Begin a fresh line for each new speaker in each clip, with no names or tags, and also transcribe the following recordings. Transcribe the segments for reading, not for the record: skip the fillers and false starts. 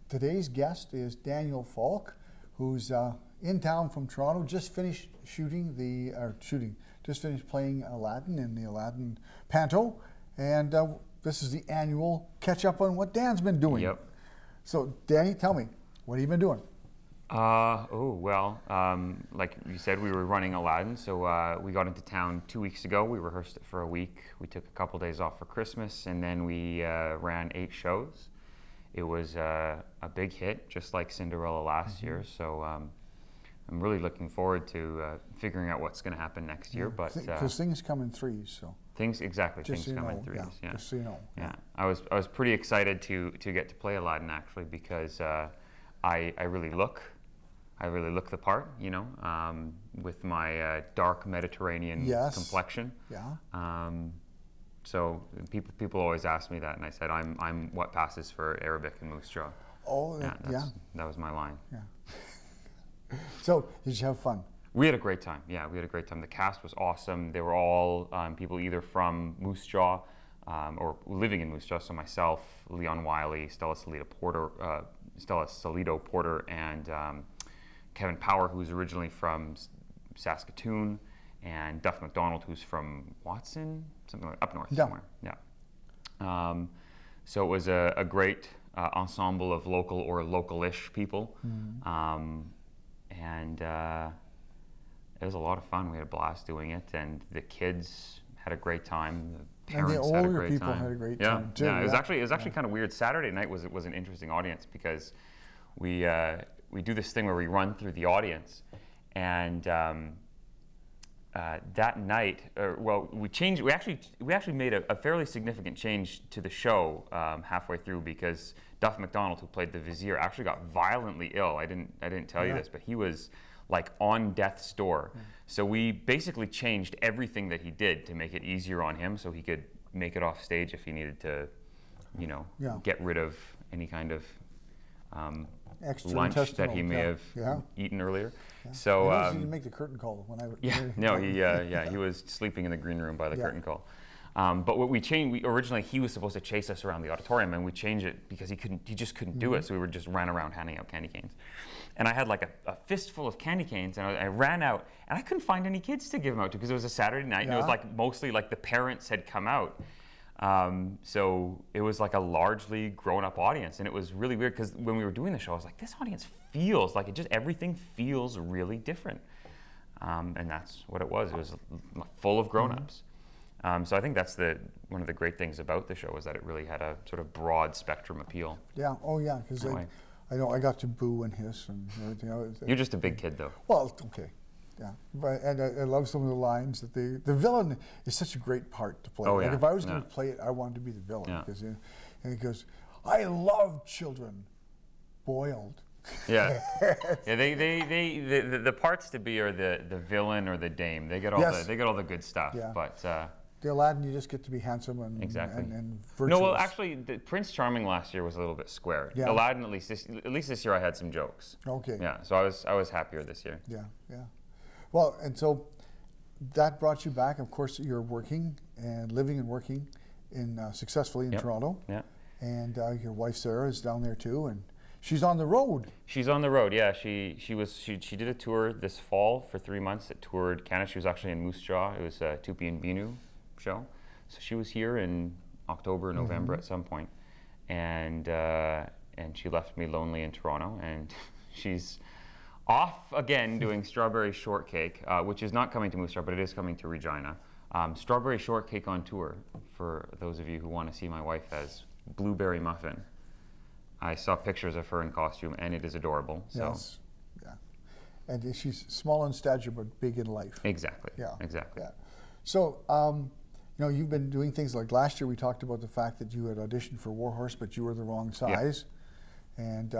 Today's guest is Daniel Falk, who's in town from Toronto. Just finished just finished playing Aladdin in the Aladdin Panto, and this is the annual catch up on what Dan's been doing.
Yep.
So, Danny, tell me, what have you been doing?
Like you said, we were running Aladdin, so we got into town 2 weeks ago. We rehearsed it for a week. We took a couple days off for Christmas, and then we ran 8 shows. It was a big hit, just like Cinderella last year. So I'm really looking forward to figuring out what's going to happen next year. But
because things come in threes, so
things come in threes.
Yeah, just so you know.
Yeah, I was pretty excited to get to play Aladdin actually, because I really look the part, you know, with my dark Mediterranean complexion.
Yeah.
So people always ask me that, and I said I'm what passes for Arabic and Moose Jaw.
Oh, yeah.
That was my line.
Yeah. So did you have fun?
We had a great time. Yeah, we had a great time. The cast was awesome. They were all people either from Moose Jaw or living in Moose Jaw. So myself, Leon Wiley, Stella Salido Porter, and Kevin Power, who's originally from Saskatoon, and Duff McDonald, who's from Watson, something like up north somewhere. Yeah. So it was a great ensemble of local or local-ish people, and it was a lot of fun. We had a blast doing it, and the kids had a great time. The parents had a great time.
Had a great time too.
Yeah, it was actually kind of weird. Saturday night was an interesting audience, because we do this thing where we run through the audience, and that night, we actually made a fairly significant change to the show halfway through, because Duff McDonald, who played the Vizier, actually got violently ill. I didn't tell you this, but he was like on death's door. So we basically changed everything that he did to make it easier on him, so he could make it off stage if he needed to, you know, get rid of any kind of lunch that he may have eaten earlier.
Yeah.
So
he didn't make the curtain call when
he was sleeping in the green room by the curtain call. But what we changed, originally he was supposed to chase us around the auditorium, and we changed it because he just couldn't do it. So we just ran around handing out candy canes. And I had like a fistful of candy canes, and I ran out, and I couldn't find any kids to give them out to, because it was a Saturday night, and it was like mostly like the parents had come out. So it was like a largely grown-up audience, and it was really weird, because when we were doing the show, I was like, this audience feels like everything feels really different. And that's what it was. It was full of grown-ups. So I think that's one of the great things about the show, is that it really had a sort of broad spectrum appeal.
Yeah. Oh, yeah. Because I know I got to boo and hiss and everything.
You're just a big kid, though.
Well, okay. Yeah, and I love some of the lines that the villain is such a great part to play.
Oh,
like
yeah.
if I was going to play it, I wanted to be the villain, because and he goes, "I love children, boiled."
Yeah, yeah. The parts to be are the villain or the dame. They get all the good stuff.
Yeah.
But
the Aladdin, you just get to be handsome and virtuous.
No, well, actually, Prince Charming last year was a little bit square.
Yeah.
Aladdin, at least this year, I had some jokes.
Okay.
Yeah, so I was happier this year.
Yeah, yeah. Well, and so that brought you back. Of course, you're working and living and working successfully in Toronto.
Yeah.
And your wife Sarah is down there too, and she's on the road.
She's on the road. Yeah, she did a tour this fall for 3 months. It toured Canada. She was actually in Moose Jaw. It was a Tupi and Binu show. So she was here in October, November at some point, and she left me lonely in Toronto, and she's off again doing Strawberry Shortcake, which is not coming to Moose Jaw, but it is coming to Regina. Strawberry Shortcake on tour, for those of you who want to see my wife as Blueberry Muffin. I saw pictures of her in costume, and it is adorable. So.
Yes, yeah. And she's small in stature, but big in life.
Exactly.
Yeah.
Exactly.
Yeah. So, you've been doing things like last year we talked about the fact that you had auditioned for Warhorse, but you were the wrong size. Yeah. And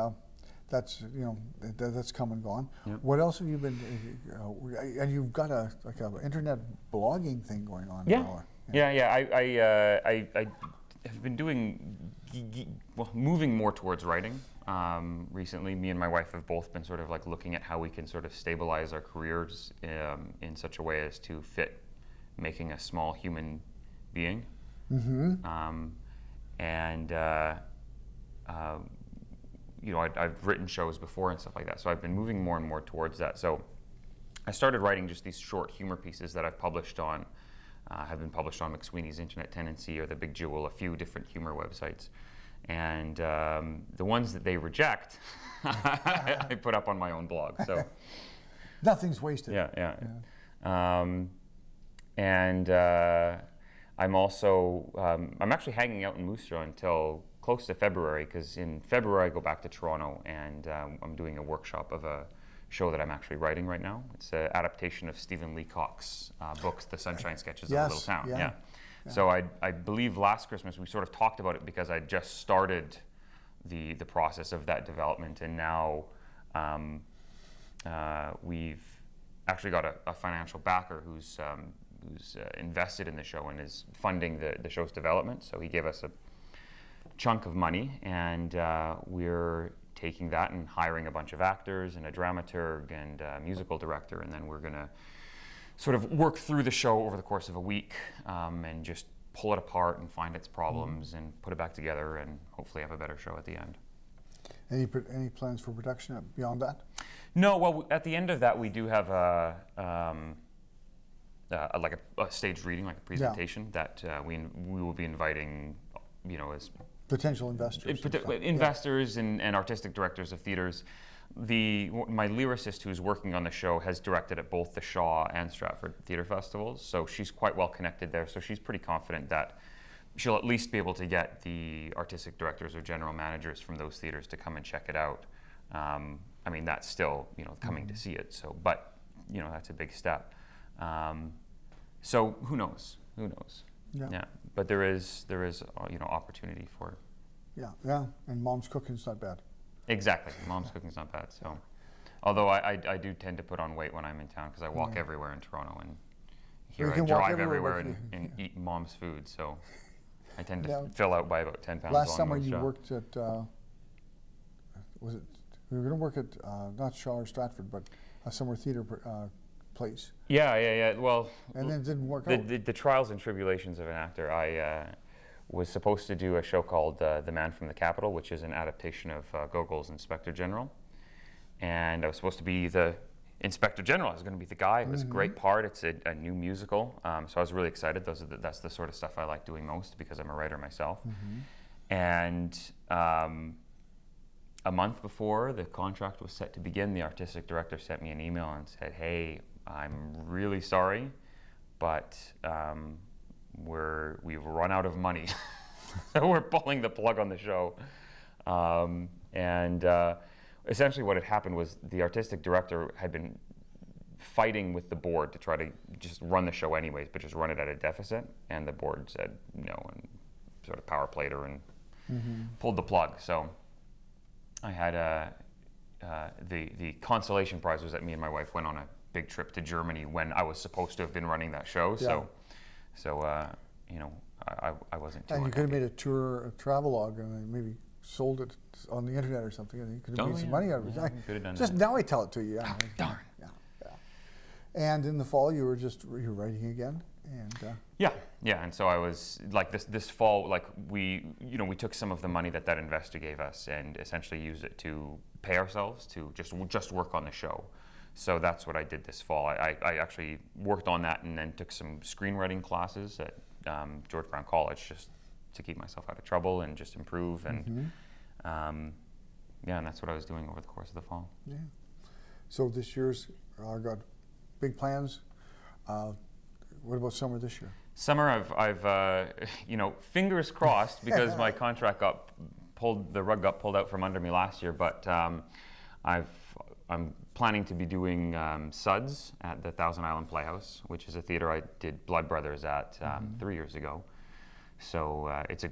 that's that's come and gone. Yep. What else have you been? And you've got an internet blogging thing going on.
Yeah, yeah. I have been doing moving more towards writing recently. Me and my wife have both been sort of like looking at how we can sort of stabilize our careers in such a way as to fit making a small human being. I've written shows before and stuff like that. So I've been moving more and more towards that. So I started writing just these short humor pieces that I've published on, have been published on McSweeney's Internet Tendency or The Big Jewel, a few different humor websites. And the ones that they reject, I put up on my own blog. So
nothing's wasted.
Yeah. I'm also, I'm actually hanging out in Moose Jaw until close to February, because in February I go back to Toronto and I'm doing a workshop of a show that I'm actually writing right now. It's an adaptation of Stephen Leacock's books, The Sunshine Sketches of a Little Town. Yeah. So I believe last Christmas we sort of talked about it because I just started the process of that development, and now we've actually got a financial backer who's invested in the show and is funding the show's development. So he gave us a chunk of money, and we're taking that and hiring a bunch of actors and a dramaturg and a musical director, and then we're going to sort of work through the show over the course of a week and just pull it apart and find its problems and put it back together and hopefully have a better show at the end.
Any plans for production beyond that?
No, well, at the end of that we do have like a staged reading, like a presentation that we will be inviting, as
potential investors.
Investors and artistic directors of theaters. My lyricist who's working on the show has directed at both the Shaw and Stratford Theatre Festivals, so she's quite well connected there. So she's pretty confident that she'll at least be able to get the artistic directors or general managers from those theaters to come and check it out. I mean, that's still, coming to see it. So, but, that's a big step. So who knows? Who knows? Yeah. But there is opportunity for it.
Yeah. And Mom's Cooking's not bad.
Exactly. Mom's Cooking's not bad. So, although I do tend to put on weight when I'm in town because I walk everywhere in Toronto, and here I drive everywhere and eat Mom's food. So I tend to fill out by about 10 pounds.
Last summer you worked at, was it? We were going to work at not Shaw or Stratford, but a summer theatre place.
Yeah. Well,
and then it didn't work out.
The trials and tribulations of an actor. I was supposed to do a show called The Man from the Capital, which is an adaptation of Gogol's Inspector General. And I was supposed to be the Inspector General. I was going to be the guy. It was a great part. It's a new musical. So I was really excited. That's the sort of stuff I like doing most because I'm a writer myself. And a month before the contract was set to begin, the artistic director sent me an email and said, "Hey, I'm really sorry, but we've run out of money, so we're pulling the plug on the show." Essentially what had happened was the artistic director had been fighting with the board to try to just run the show anyways, but just run it at a deficit, and the board said no and sort of power played her and pulled the plug. So I had the consolation prize was that me and my wife went on a big trip to Germany when I was supposed to have been running that show. So I wasn't too unhappy.
And you could have made a travelogue and then maybe sold it on the internet or something, and you could have made some money out of it.
Could have done
just
that.
Now I tell it to you.
Oh, darn.
Yeah. And in the fall, you were writing again, and
yeah. And so I was like this fall, like we took some of the money that investor gave us and essentially used it to pay ourselves to just work on the show. So that's what I did this fall. I actually worked on that and then took some screenwriting classes at George Brown College just to keep myself out of trouble and just improve. And and that's what I was doing over the course of the fall.
Yeah. So this year's got big plans. What about summer this year?
Summer, I've fingers crossed because my contract the rug got pulled out from under me last year. But I'm planning to be doing Suds at the Thousand Island Playhouse, which is a theater I did Blood Brothers at 3 years ago. So it's in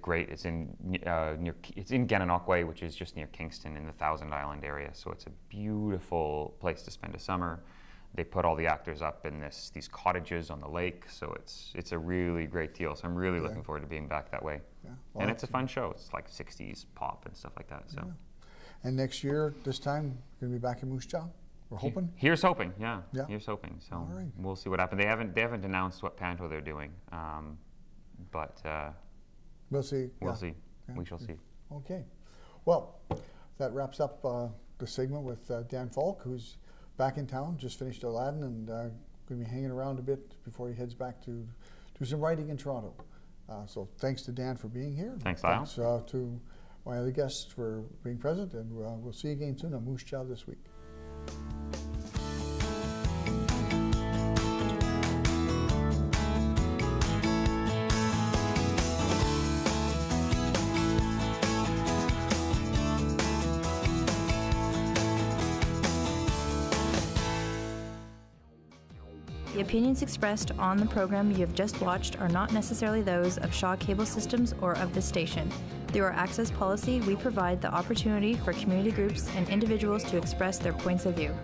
Gananoque, which is just near Kingston in the Thousand Island area. So it's a beautiful place to spend a summer. They put all the actors up in these cottages on the lake, so it's a really great deal. So I'm really looking forward to being back that way. Yeah. Well, and it's a fun show. It's like 60s pop and stuff like that. So. Yeah.
And next year, this time, going to be back in Moose Jaw? We're hoping?
Here's hoping, yeah. Here's hoping. So we'll see what happens. They haven't announced what panto they're doing, but
we'll see.
We'll see. Yeah. We shall see.
Okay. Well, that wraps up the segment with Dan Falk, who's back in town, just finished Aladdin, and going to be hanging around a bit before he heads back to do some writing in Toronto. So thanks to Dan for being here.
Thanks, Lyle.
Thanks to my other guests for being present, and we'll see you again soon on Moose Chow This Week.
The opinions expressed on the program you have just watched are not necessarily those of Shaw Cable Systems or of this station. Through our access policy, we provide the opportunity for community groups and individuals to express their points of view.